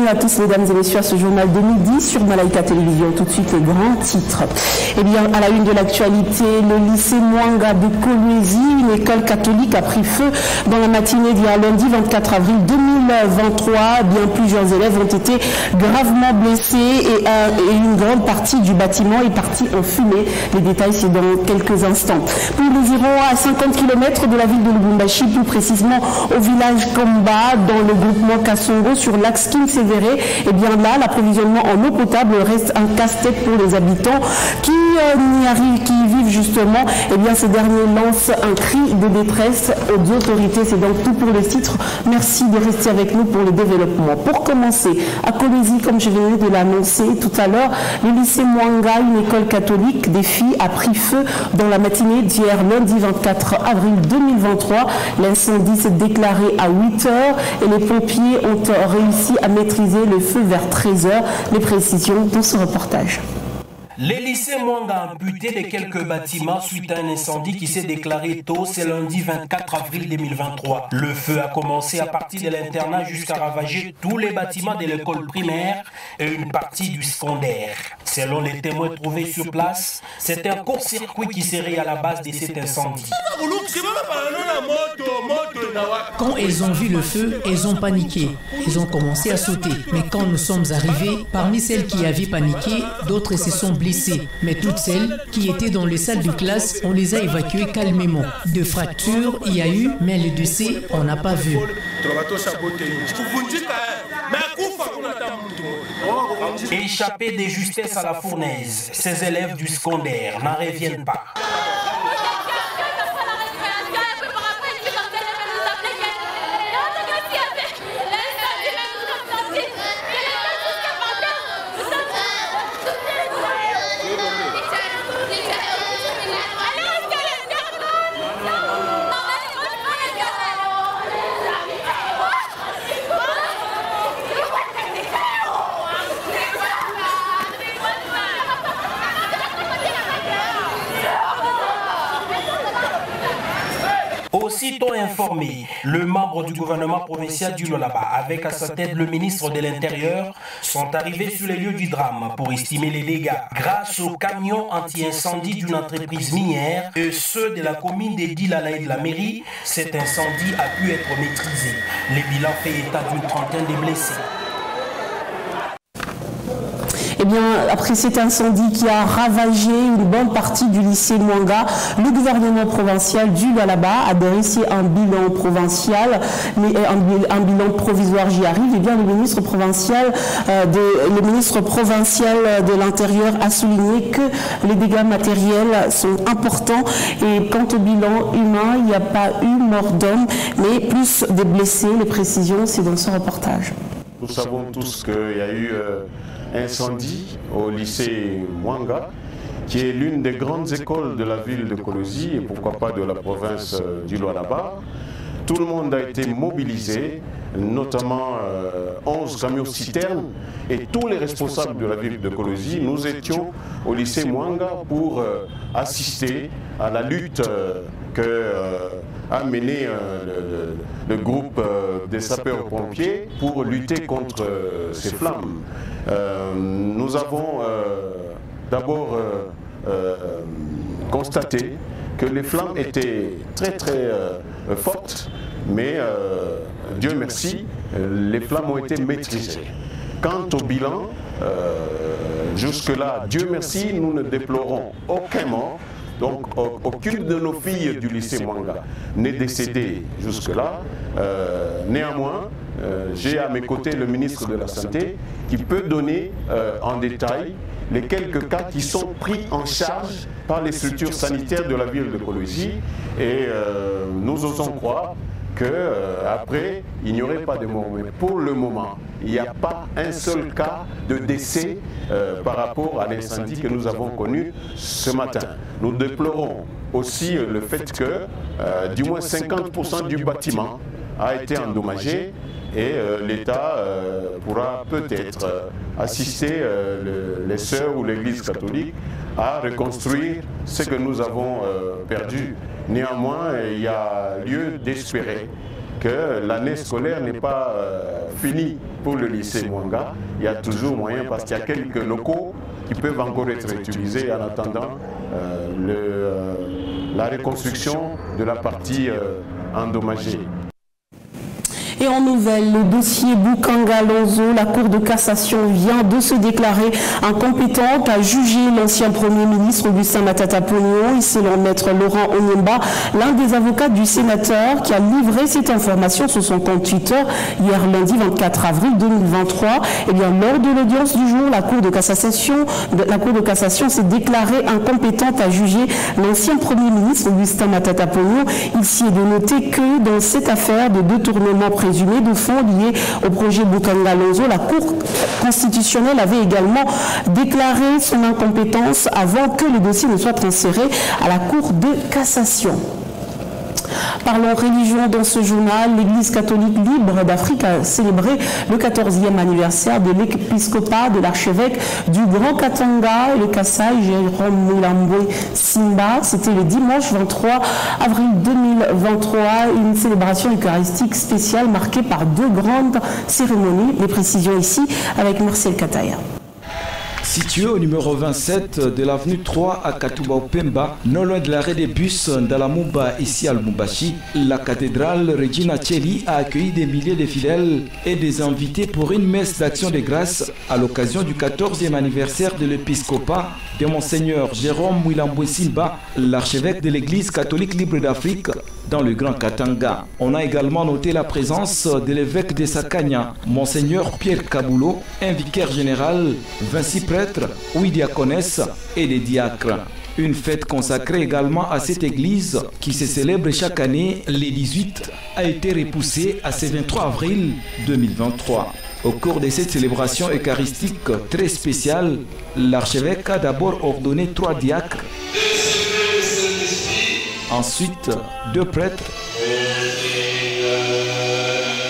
à tous, mesdames et messieurs, à ce journal de midi sur Malaika Télévision. Tout de suite, les grands titres. Eh bien, à la une de l'actualité, le lycée Mwanga de Kolwezi, une école catholique, a pris feu dans la matinée d'hier lundi 24 avril 2023. Bien, plusieurs élèves ont été gravement blessés et une grande partie du bâtiment est partie en fumée. Les détails, c'est dans quelques instants. Puis nous irons à 50 km de la ville de Lubumbashi, plus précisément au village Komba, dans le groupement Kassongo, sur l'axe Kinsévéré. Et bien là, l'approvisionnement en eau potable reste un casse-tête pour les habitants qui y vivent justement. Et bien ces derniers lancent un cri de détresse aux autorités. C'est donc tout pour le titre. Merci de rester avec nous pour le développement. Pour commencer, à Kolwezi, comme je venais de l'annoncer tout à l'heure, le lycée Mwanga, une école catholique des filles, a pris feu dans la matinée d'hier lundi 24 avril 2023. L'incendie s'est déclaré à 8 heures et les pompiers ont réussi à maîtriser le feu vers 13 heures. Les précisions dans ce reportage. Les lycées Mwanga a amputé de quelques bâtiments suite à un incendie qui s'est déclaré tôt, c'est lundi 24 avril 2023. Le feu a commencé à partir de l'internat jusqu'à ravager tous les bâtiments de l'école primaire et une partie du secondaire. Selon les témoins trouvés sur place, c'est un court-circuit qui serait à la base de cet incendie. Quand elles ont vu le feu, elles ont paniqué. Elles ont commencé à sauter. Mais quand nous sommes arrivés, parmi celles qui avaient paniqué, d'autres se sont blessées. Mais toutes celles qui étaient dans les salles de classe, on les a évacuées calmement. De fractures, il y a eu, mais le décès, on n'a pas vu. Échappés de justesse à la fournaise, ces élèves du secondaire n'en reviennent pas. Aussitôt informé, le membre du gouvernement provincial du Lualaba, avec à sa tête le ministre de l'Intérieur, sont arrivés sur les lieux du drame pour estimer les dégâts. Grâce aux camions anti-incendie d'une entreprise minière et ceux de la commune de Dilala et de la mairie, cet incendie a pu être maîtrisé. Les bilans fait état d'une trentaine de blessés. Eh bien, après cet incendie qui a ravagé une bonne partie du lycée Mwanga, le gouvernement provincial du Lualaba a dressé un bilan provincial, mais un bilan provisoire, j'y arrive. Eh bien, le ministre provincial de l'Intérieur a souligné que les dégâts matériels sont importants et quant au bilan humain, il n'y a pas eu mort d'homme, mais plus de blessés. Les précisions, c'est dans ce reportage. Nous savons tous qu'il y a eu incendie au lycée Mwanga, qui est l'une des grandes écoles de la ville de Kolwezi et pourquoi pas de la province du Lualaba. Tout le monde a été mobilisé, notamment 11 camions-citernes et tous les responsables de la ville de Kolwezi. Nous étions au lycée Mwanga pour assister à la lutte a mené le groupe des sapeurs-pompiers pour lutter contre ces flammes. Nous avons d'abord constaté que les flammes étaient très fortes, mais Dieu merci, les flammes ont été maîtrisées. Quant au bilan, jusque-là, Dieu merci, nous ne déplorons aucun mort. Donc, aucune de nos filles du lycée Mwanga n'est décédée jusque-là. Néanmoins, j'ai à mes côtés le ministre de la Santé qui peut donner en détail les quelques cas qui sont pris en charge par les structures sanitaires de la ville de Kolwezi. Et nous osons croire qu'après, il n'y aurait pas de mort. Mais pour le moment, il n'y a pas un seul cas de décès par rapport à l'incendie que nous avons connu ce matin. Nous déplorons aussi le fait que du moins 50% du bâtiment a été endommagé et l'État pourra peut-être assister les sœurs ou l'Église catholique à reconstruire ce que nous avons perdu. Néanmoins, il y a lieu d'espérer que l'année scolaire n'est pas finie pour le lycée Mwanga. Il y a toujours moyen parce qu'il y a quelques locaux qui peuvent encore être utilisés en attendant la reconstruction de la partie endommagée. Et en nouvelle, le dossier Bukanga Lonzo, la Cour de cassation vient de se déclarer incompétente à juger l'ancien Premier ministre Augustin Matata Ponyo. Et selon maître Laurent Onyemba, l'un des avocats du sénateur qui a livré cette information sur son compte Twitter hier lundi 24 avril 2023. Et bien, lors de l'audience du jour, la Cour de cassation s'est déclarée incompétente à juger l'ancien Premier ministre Augustin Matata Ponyo. Il s'y est de noter que dans cette affaire de détournement présumé de fonds liés au projet Bukanga Lonzo, la Cour constitutionnelle avait également déclaré son incompétence avant que le dossier ne soit transféré à la Cour de cassation. Parlons religion dans ce journal. L'Église catholique libre d'Afrique a célébré le 14e anniversaire de l'épiscopat de l'archevêque du Grand Katanga et le Kassai, Jérôme Mulambwe Simba. C'était le dimanche 23 avril 2023, une célébration eucharistique spéciale marquée par 2 grandes cérémonies. Les précisions ici avec Marcel Kataya. Situé au numéro 27 de l'avenue 3 à Katuba-Pemba, non loin de l'arrêt des bus d'Alamouba ici à Lubumbashi, la cathédrale Regina Coeli a accueilli des milliers de fidèles et des invités pour une messe d'action de grâce à l'occasion du 14e anniversaire de l'épiscopat de Monseigneur Jérôme Mulambwe Simba, l'archevêque de l'Église catholique libre d'Afrique dans le Grand Katanga. On a également noté la présence de l'évêque de Sakanya, Monseigneur Pierre Kabulo, un vicaire général, 26 prêtres, 8 diaconesses et des diacres. Une fête consacrée également à cette église qui se célèbre chaque année, les 18, a été repoussée à ce 23 avril 2023. Au cours de cette célébration eucharistique très spéciale, l'archevêque a d'abord ordonné 3 diacres, ensuite 2 prêtres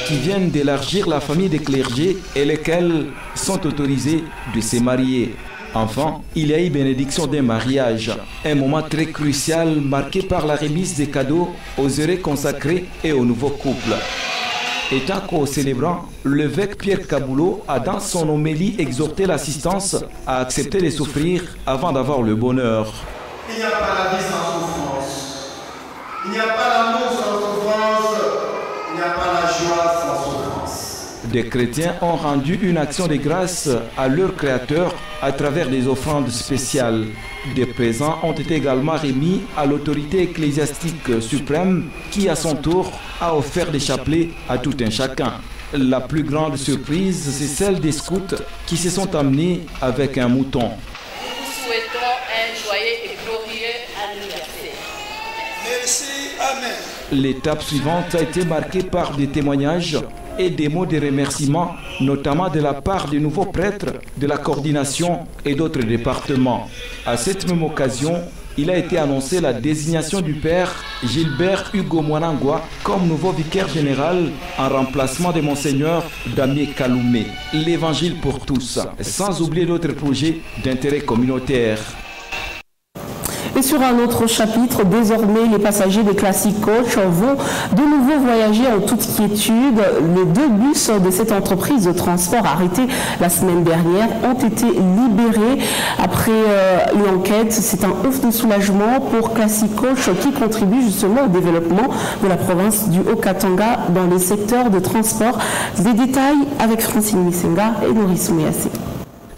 qui viennent d'élargir la famille des clergés et lesquels sont autorisés de se marier. Enfin, il y a eu bénédiction d'un mariage, un moment très crucial marqué par la remise des cadeaux aux heureux consacrés et aux nouveaux couples. Étant co-célébrant, l'évêque Pierre Kabulo a dans son homélie exhorté l'assistance à accepter de souffrir avant d'avoir le bonheur. Il n'y a pas la vie sans souffrance. Il n'y a pas l'amour sans souffrance. Il n'y a pas la joie sans souffrance. Des chrétiens ont rendu une action de grâce à leur Créateur à travers des offrandes spéciales. Des présents ont été également remis à l'autorité ecclésiastique suprême qui, à son tour, a offert des chapelets à tout un chacun. La plus grande surprise, c'est celle des scouts qui se sont amenés avec un mouton. Nous souhaitons un joyeux et glorieux anniversaire. Merci, Amen. L'étape suivante a été marquée par des témoignages et des mots de remerciement, notamment de la part des nouveaux prêtres, de la coordination et d'autres départements. À cette même occasion, il a été annoncé la désignation du père Gilbert Hugo Mwanangwa comme nouveau vicaire général en remplacement de Monseigneur Damien Kaloumé. L'évangile pour tous, sans oublier d'autres projets d'intérêt communautaire. Et sur un autre chapitre, désormais, les passagers des Classic Coach vont de nouveau voyager en toute quiétude. Les 2 bus de cette entreprise de transport arrêtés la semaine dernière ont été libérés après une enquête. C'est un ouf de soulagement pour Classic Coach qui contribue justement au développement de la province du Haut-Katanga dans les secteurs de transport. Des détails avec Francine Missenga et Maurice Mouyassé.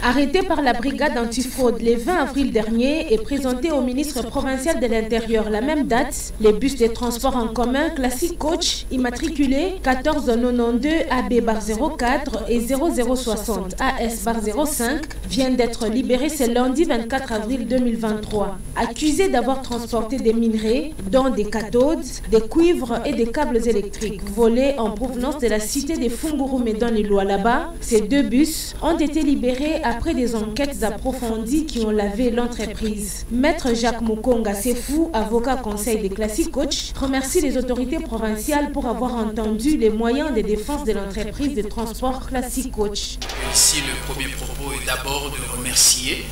Arrêté par la brigade antifraude le 20 avril dernier et présenté au ministre provincial de l'Intérieur la même date, les bus de transport en commun Classic Coach immatriculés 1492 AB/04 et 0060 AS/05 viennent d'être libérés ce lundi 24 avril 2023. Accusés d'avoir transporté des minerais, dont des cathodes, des cuivres et des câbles électriques volés en provenance de la cité de Fungurume dans les Lualaba, ces 2 bus ont été libérés après des enquêtes approfondies qui ont lavé l'entreprise. Maître Jacques Mukonga Sefou, avocat conseil des Classic Coach, remercie les autorités provinciales pour avoir entendu les moyens de défense de l'entreprise de transport Classic Coach. Ici, le premier propos est d'abord de remercier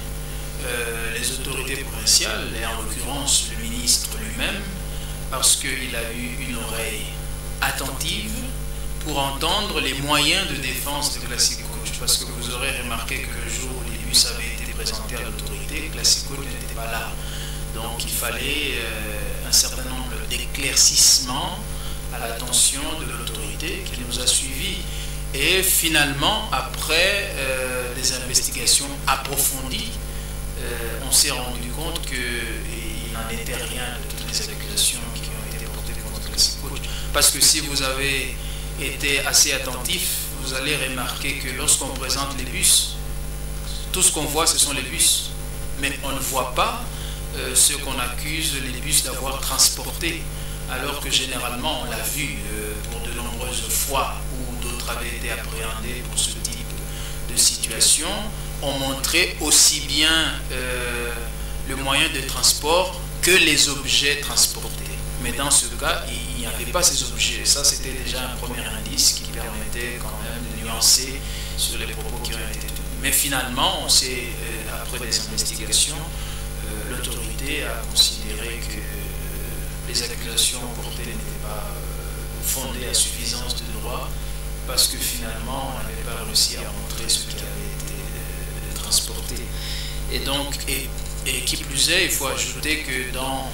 les autorités provinciales et en l'occurrence le ministre lui-même parce qu'il a eu une oreille attentive pour entendre les moyens de défense de Classic Coach, parce que vous aurez remarqué que le jour où les bus avaient été présentés à l'autorité, Classic Coach n'était pas là. Donc il fallait un certain nombre d'éclaircissements à l'attention de l'autorité qui nous a suivis. Et finalement, après des investigations approfondies, on s'est rendu compte qu'il n'en était rien de toutes les accusations qui ont été portées contre Classic Coach. Parce que si vous avez été assez attentif, vous allez remarquer que lorsqu'on présente les bus, tout ce qu'on voit, ce sont les bus. Mais on ne voit pas ce qu'on accuse les bus d'avoir transporté. Alors que généralement, on l'a vu pour de nombreuses fois où d'autres avaient été appréhendés pour ce type de situation, ont montré aussi bien le moyen de transport que les objets transportés. Mais dans ce cas, il n'y avait pas ces objets. Ça, c'était déjà un premier indice qui permettait quand même de nuancer sur les propos qui ont été tenus. Mais finalement, on s'est, après des investigations, l'autorité a considéré que les accusations portées n'étaient pas fondées à suffisance de droit, parce que finalement, on n'avait pas réussi à montrer ce qui avait été transporté. Et donc, et qui plus est, il faut ajouter que dans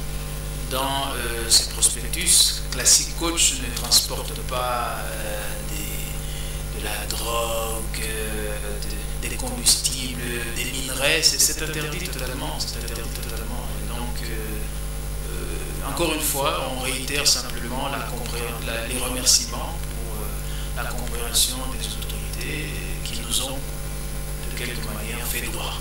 ces prospectus, Classic Coach ne transporte pas de la drogue, des combustibles, des minerais, c'est interdit totalement. Et donc, encore une fois, on réitère simplement les remerciements pour la compréhension des autorités qui nous ont de quelque manière fait droit.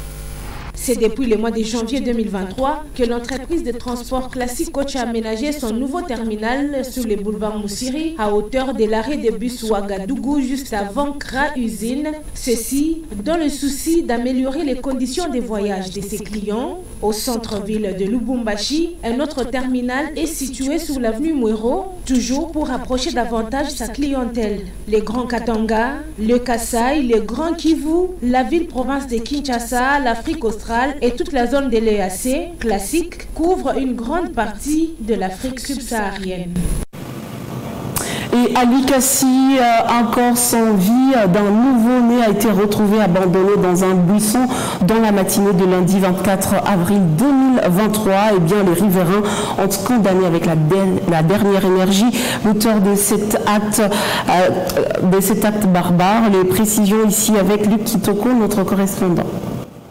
C'est depuis le mois de janvier 2023 que l'entreprise de transport Classic Coach a aménagé son nouveau terminal sur le boulevard Moussiri à hauteur de l'arrêt de bus Ouagadougou juste avant CRA Usine. Ceci dans le souci d'améliorer les conditions de voyage de ses clients. Au centre-ville de Lubumbashi, un autre terminal est situé sur l'avenue Mouero, toujours pour approcher davantage sa clientèle. Les Grands Katanga, le Kasaï, le Grand Kivu, la ville-province de Kinshasa, l'Afrique australe et toute la zone de l'EAC classique couvre une grande partie de l'Afrique subsaharienne. Et à Likasi, encore sans vie, d'un nouveau-né a été retrouvé abandonné dans un buisson dans la matinée de lundi 24 avril 2023. Et bien, les riverains ont condamné avec la dernière énergie l'auteur de cet acte barbare. Les précisions ici avec Luc Kitoko, notre correspondant.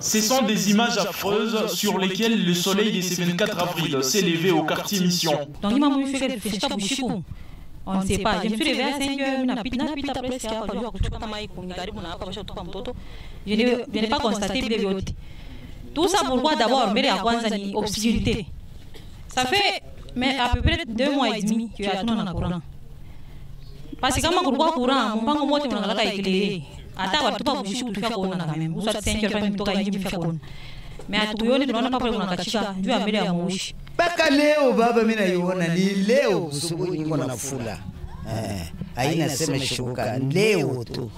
Ce sont des images affreuses sur lesquelles le soleil de ce 24 avril s'est levé au quartier Mission. On ne sait pas. Je me suis levée à 5 heures, je n'ai pas constaté bébé. Tout ça pourquoi d'abord, mais la obscurité. Ça fait à peu près 2 mois et demi que tu as tout dans le courant. Parce que quand on voit courant, on pense que on a éclairé. Attends, tu vas bouger tout faire quand même. Vous êtes 5 heures, même toi, il faire quand. Mais à tout yoni tunaona papa kuna kachika juu ya mbele ya mwishi. Mpaka leo baba mimi naiona ni leo usubuhi niko na fula. Haina sema shuka leo tu.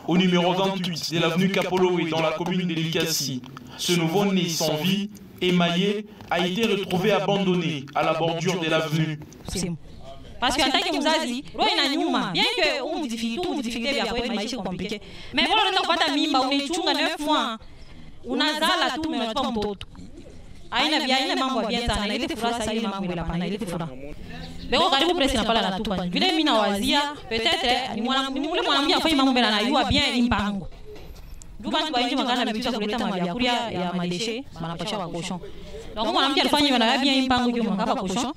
Au numéro 28 de l'avenue Kapolowé dans la commune de Likasi, ce nouveau-né sans vie, émaillé, a été retrouvé abandonné à la bordure de l'avenue. Parce qu'en tant que mzazi, roho inaniuma. Bien que umudifike vya kweli maisha compliqué. Mais bora unaweza kupata mimba unaichunga 9 mois. Unazala tu unachukua mtoto. Haina mambo ya bien sana. Ile furaha sasa ile mambo ile pana ile furaha. Leo karibu presi na pala na tupa. Vile mimi nawazia peut-être ni mwanamke afanye mambo mbele anayua bien impango. Juba tu bainji magana bicha kuleta mavyakula ya madeshe wanapasha wa cochon. Donc mwanamke alifanya hivyo na bien impango juu mkapa cochon.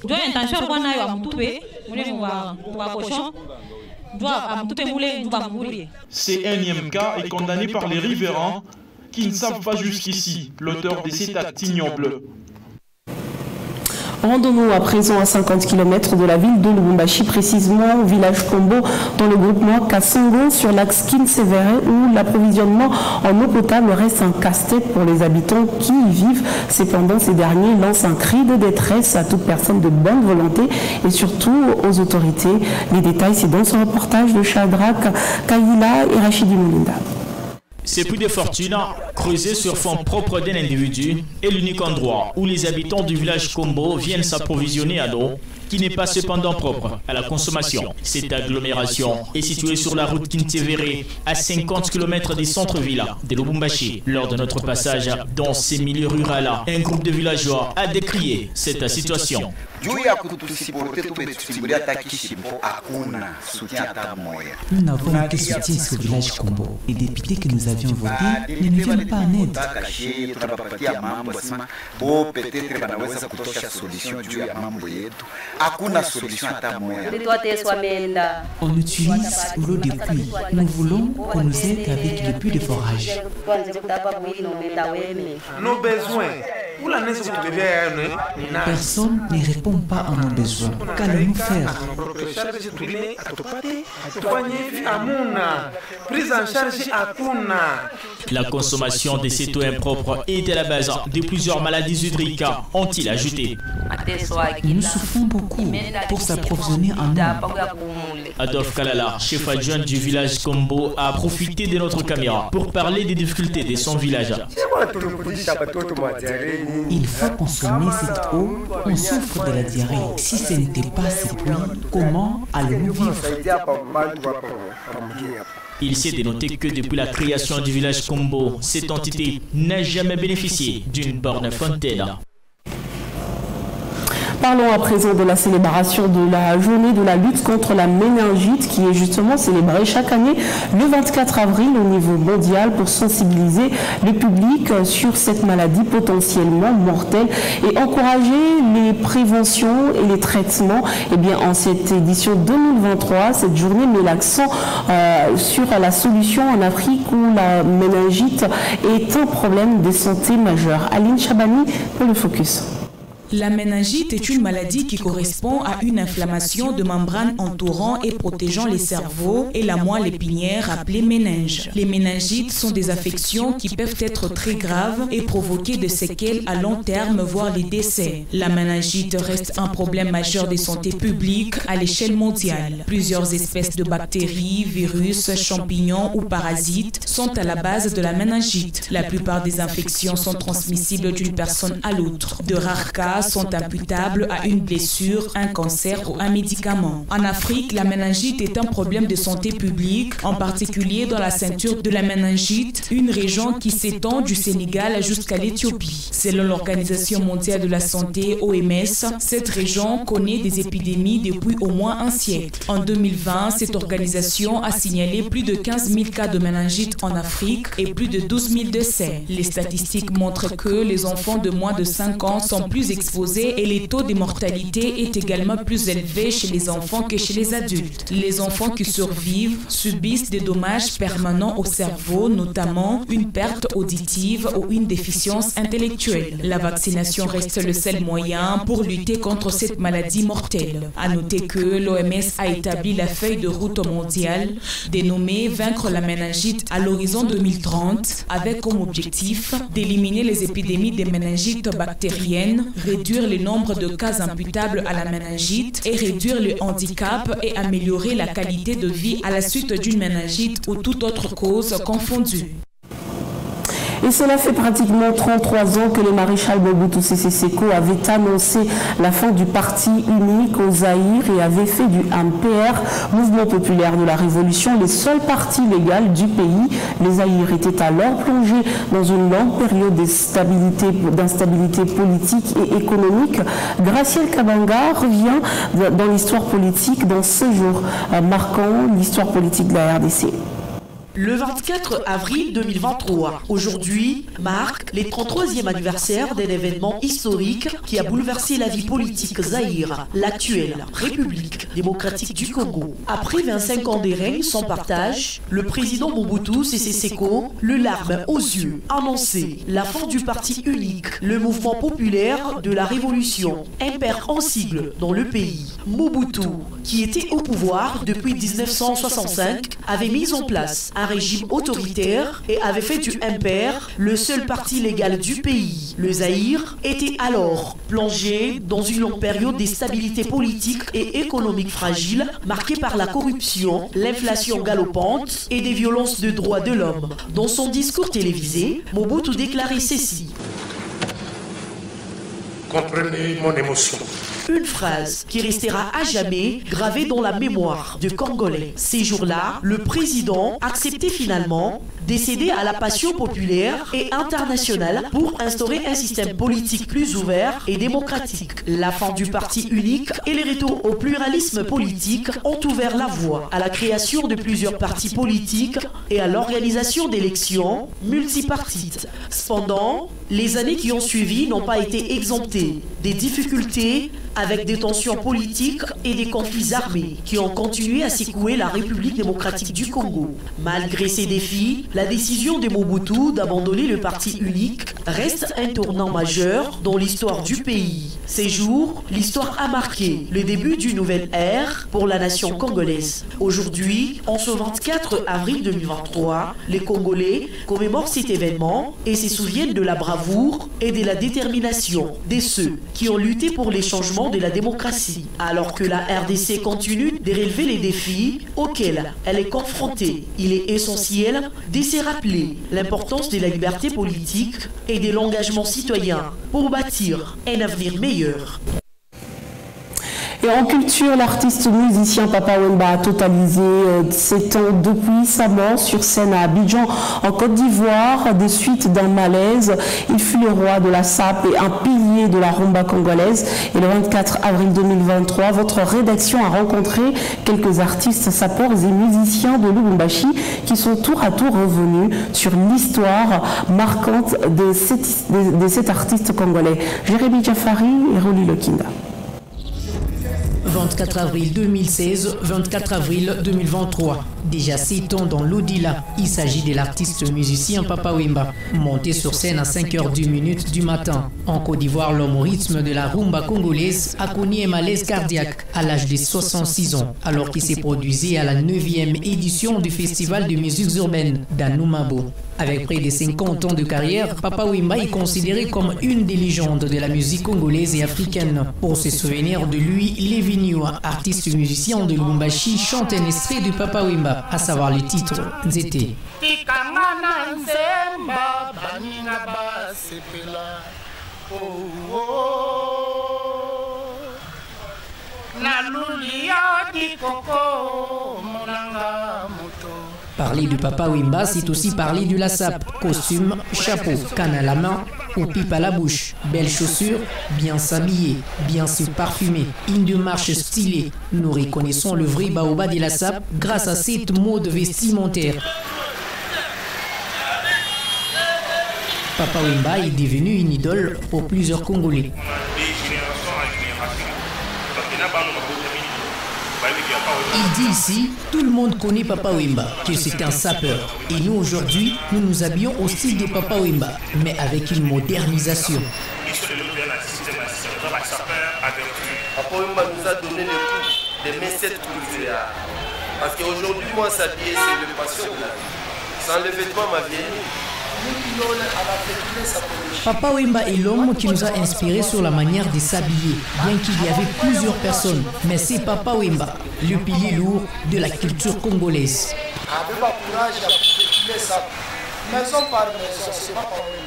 Ndio intention alikuwa nayo amtupe mule wa cochon. Ce énième cas est condamné par les riverains qui ne savent pas jusqu'ici l'auteur de cet acte ignoble. Rendons-nous à présent à 50 km de la ville de Lubumbashi, précisément au village Kombo, dans le groupement Kasongo, sur l'axe Kin-Sévérin, où l'approvisionnement en eau potable reste un casse-tête pour les habitants qui y vivent. Cependant, ces derniers lancent un cri de détresse à toute personne de bonne volonté et surtout aux autorités. Les détails, c'est dans ce reportage de Shadrach Kayila et Rachidi Moulinda. Ces puits de fortune, creusés sur fonds propres d'un individu, est l'unique endroit où les habitants du village Kombo viennent s'approvisionner à l'eau qui n'est pas cependant propre à la consommation. Cette agglomération est située sur la route Kintévéré, à 50 km des centres-villes de Lubumbashi. Lors de notre passage dans ces milieux ruraux, un groupe de villageois a décrié cette situation. Nous n'avons aucun soutien sur le village Kombo. Les députés que nous avions votés ne nous viennent pas en aide. On utilise l'eau des puits. Nous voulons qu'on nous aide avec le puits de forage. Nos besoins. Personne ne répond pas à nos besoins. Qu'allons-nous faire? La consommation de cette eau impropre est à la base de plusieurs maladies hydriques, ont-ils ajouté. Nous souffrons beaucoup pour s'approvisionner en eau. Adolphe Kalala, chef adjoint du village Kombo, a profité de notre caméra pour parler des difficultés de son village. Il faut consommer cette eau, on souffre de la diarrhée. Si ce n'était pas cette pluie, comment allons-nous vivre? Il s'est dénoté que depuis la création du village Kombo, cette entité n'a jamais bénéficié d'une borne fontaine. Parlons à présent de la célébration de la journée de la lutte contre la méningite qui est justement célébrée chaque année le 24 avril au niveau mondial pour sensibiliser le public sur cette maladie potentiellement mortelle et encourager les préventions et les traitements. Et bien, en cette édition 2023, cette journée met l'accent sur la solution en Afrique où la méningite est un problème de santé majeur. Aline Chabani pour le Focus. La méningite est une maladie qui correspond à une inflammation de membranes entourant et protégeant les cerveaux et la moelle épinière appelée méninge. Les méningites sont des affections qui peuvent être très graves et provoquer des séquelles à long terme, voire les décès. La méningite reste un problème majeur de santé publique à l'échelle mondiale. Plusieurs espèces de bactéries, virus, champignons ou parasites sont à la base de la méningite. La plupart des infections sont transmissibles d'une personne à l'autre. De rares cas sont imputables à une blessure, un cancer ou un médicament. En Afrique, la méningite est un problème de santé publique, en particulier dans la ceinture de la méningite, une région qui s'étend du Sénégal jusqu'à l'Éthiopie. Selon l'Organisation mondiale de la santé, OMS, cette région connaît des épidémies depuis au moins un siècle. En 2020, cette organisation a signalé plus de 15 000 cas de méningite en Afrique et plus de 12 000 décès. Les statistiques montrent que les enfants de moins de 5 ans sont plus exposés et les taux de mortalité est également plus élevé chez les enfants que chez les adultes. Les enfants qui survivent subissent des dommages permanents au cerveau, notamment une perte auditive ou une déficience intellectuelle. La vaccination reste le seul moyen pour lutter contre cette maladie mortelle. À noter que l'OMS a établi la feuille de route mondiale dénommée Vaincre la méningite à l'horizon 2030 avec comme objectif d'éliminer les épidémies de méningite bactérienne, réduire le nombre de cas imputables à la méningite et réduire le handicap et améliorer la qualité de vie à la suite d'une méningite ou toute autre cause confondue. Et cela fait pratiquement 33 ans que le maréchal Mobutu Sese Seko avait annoncé la fin du parti unique au Zaïre et avait fait du MPR, Mouvement populaire de la Révolution, le seul parti légal du pays. Le Zaïre était alors plongé dans une longue période d'instabilité politique et économique. Graciel Kabanga revient dans l'histoire politique dans ce jour marquant l'histoire politique de la RDC. Le 24 avril 2023, aujourd'hui, marque le 33e anniversaire d'un événement historique qui a bouleversé la vie politique zaïre, l'actuelle République démocratique du Congo. Après 25 ans de règne sans partage, le président Mobutu Sese Seko, le larme aux yeux, annonçait la fin du parti unique, le mouvement populaire de la Révolution, MPR en sigle dans le pays. Mobutu, qui était au pouvoir depuis 1965, avait mis en place un régime autoritaire et avait fait du MPR le seul parti légal du pays. Le Zaïre était alors plongé dans une longue période d'instabilité politique et économique fragile, marquée par la corruption, l'inflation galopante et des violences de droits de l'homme. Dans son discours télévisé, Mobutu déclarait ceci. Comprenez mon émotion. une phrase qui restera à jamais gravée dans la mémoire du Congolais. Ces jours-là, le président acceptait finalement de céder à la passion populaire et internationale pour instaurer un système politique plus ouvert et démocratique. La fin du parti unique et les retours au pluralisme politique ont ouvert la voie à la création de plusieurs partis politiques et à l'organisation d'élections multipartites. Cependant, les années qui ont suivi n'ont pas été exemptées des difficultés avec des tensions politiques et des conflits armés qui ont continué à secouer la République démocratique du Congo. Malgré ces défis, la décision de Mobutu d'abandonner le parti unique reste un tournant majeur dans l'histoire du pays. Ces jours, l'histoire a marqué le début d'une nouvelle ère pour la nation congolaise. Aujourd'hui, en ce 24 avril 2023, les Congolais commémorent cet événement et se souviennent de la bravoure et de la détermination de ceux qui ont lutté pour les changements de la démocratie, alors que la RDC continue de relever les défis auxquels elle est confrontée. Il est essentiel de se rappeler l'importance de la liberté politique et de l'engagement citoyen pour bâtir un avenir meilleur. Et en culture, l'artiste musicien Papa Wemba a totalisé 7 ans depuis sa mort sur scène à Abidjan, en Côte d'Ivoire, des suites d'un malaise. Il fut le roi de la SAP et un pilier de la rumba congolaise. Et le 24 avril 2023, votre rédaction a rencontré quelques artistes, sapeurs et musiciens de Lubumbashi qui sont tour à tour revenus sur l'histoire marquante de cet artiste congolais. Jérémy Jafari et Roli Lokinda. 24 avril 2016, 24 avril 2023. Déjà 7 ans dans l'au-delà. Il s'agit de l'artiste musicien Papa Wemba. Monté sur scène à 5h10 du matin. En Côte d'Ivoire, l'homme au rythme de la rumba congolaise a connu un malaise cardiaque à l'âge de 66 ans, alors qu'il s'est produisé à la 9e édition du Festival de musiques urbaines d'Anoumabo. Avec près de 50 ans de carrière, Papa Wemba est considéré comme une des légendes de la musique congolaise et africaine. Pour se souvenir de lui, Lévi Niwa, artiste musicien de Lubumbashi, chante un extrait de Papa Wemba, à savoir le titre Nzete. Parler de Papa Wemba, c'est aussi parler du LASAP. Costume, chapeau, canne à la main ou pipe à la bouche. Belles chaussures, bien s'habiller, bien se parfumer. Une démarche stylée. Nous reconnaissons le vrai Baoba de LASAP grâce à cette mode vestimentaire. Papa Wemba est devenu une idole pour plusieurs Congolais. Il dit ici, tout le monde connaît Papa Wemba, que c'est un sapeur. Et nous aujourd'hui, nous nous habillons au style de Papa Wemba, mais avec une modernisation. Papa Wemba nous a donné le coup de mettre cette culture. Parce qu'aujourd'hui, moi, s'habiller, c'est le passion. Sans le vêtement, ma vieille. Papa Wemba est l'homme qui nous a inspiré sur la manière de s'habiller, bien qu'il y avait plusieurs personnes. Mais c'est Papa Wemba, le pilier lourd de la culture congolaise. Avec ma courage, j'ai ça. Maison par maison, c'est Papa Wemba.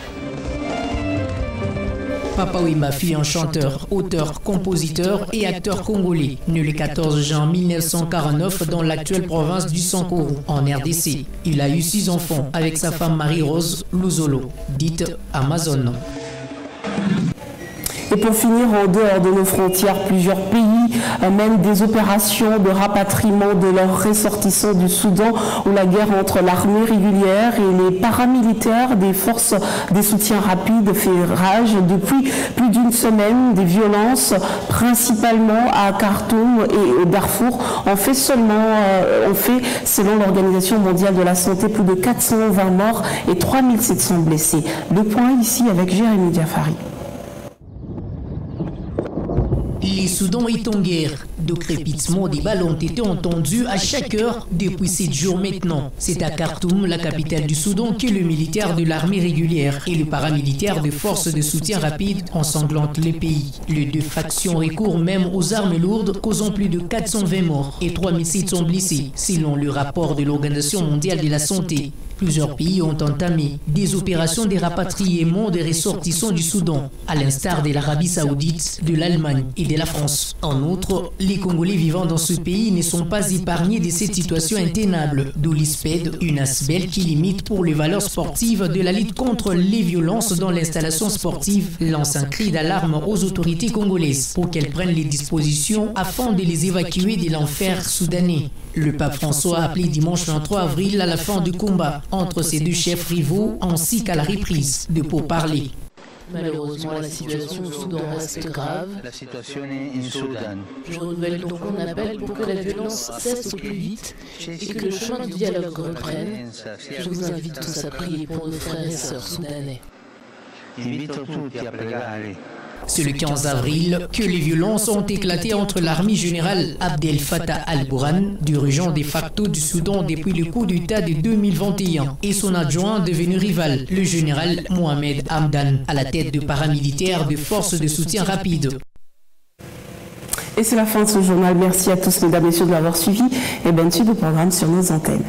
Papa Wemba fut un chanteur, auteur, compositeur et acteur congolais, né le 14 juin 1949 dans l'actuelle province du Sankuru, en RDC. Il a eu 6 enfants avec sa femme Marie-Rose Luzolo, dite Amazon. Et pour finir, en dehors de nos frontières, plusieurs pays mènent des opérations de rapatriement de leurs ressortissants du Soudan, où la guerre entre l'armée régulière et les paramilitaires des forces des soutiens rapides fait rage. Depuis plus d'une semaine, des violences, principalement à Khartoum et au Darfour, ont fait, selon l'Organisation mondiale de la santé, plus de 420 morts et 3700 blessés. Le point ici avec Jérémy Diafari. Le Soudan est en guerre. De crépitements des balles ont été entendus à chaque heure depuis 7 jours maintenant. C'est à Khartoum, la capitale du Soudan, que le militaire de l'armée régulière et le paramilitaire de forces de soutien rapide ensanglantent le pays. Les deux factions recourent même aux armes lourdes, causant plus de 420 morts et 3700 blessés, selon le rapport de l'Organisation mondiale de la santé. Plusieurs pays ont entamé des opérations de rapatriement des ressortissants du Soudan, à l'instar de l'Arabie Saoudite, de l'Allemagne et de la France. En outre, les Congolais vivant dans ce pays ne sont pas épargnés de cette situation intenable, d'où l'ISPED, une ASBEL qui limite pour les valeurs sportives de la lutte contre les violences dans l'installation sportive, lance un cri d'alarme aux autorités congolaises pour qu'elles prennent les dispositions afin de les évacuer de l'enfer soudanais. Le pape François a appelé dimanche 23 avril à la fin du combat entre ces deux chefs rivaux ainsi qu'à la reprise de pourparlers. Malheureusement, la situation au Soudan reste grave. Je renouvelle donc mon appel pour que la violence cesse au plus vite et que le chemin du dialogue reprenne. Je vous invite tous à prier pour nos frères et sœurs soudanais. C'est le 15 avril que les violences ont éclaté entre l'armée générale Abdel Fattah al-Burhan, dirigeant de facto du Soudan depuis le coup d'État de 2021, et son adjoint devenu rival, le général Mohamed Hamdan, à la tête de paramilitaires de forces de soutien rapide. Et c'est la fin de ce journal. Merci à tous, mesdames et messieurs, de l'avoir suivi. Et bonne suite de programme sur nos antennes.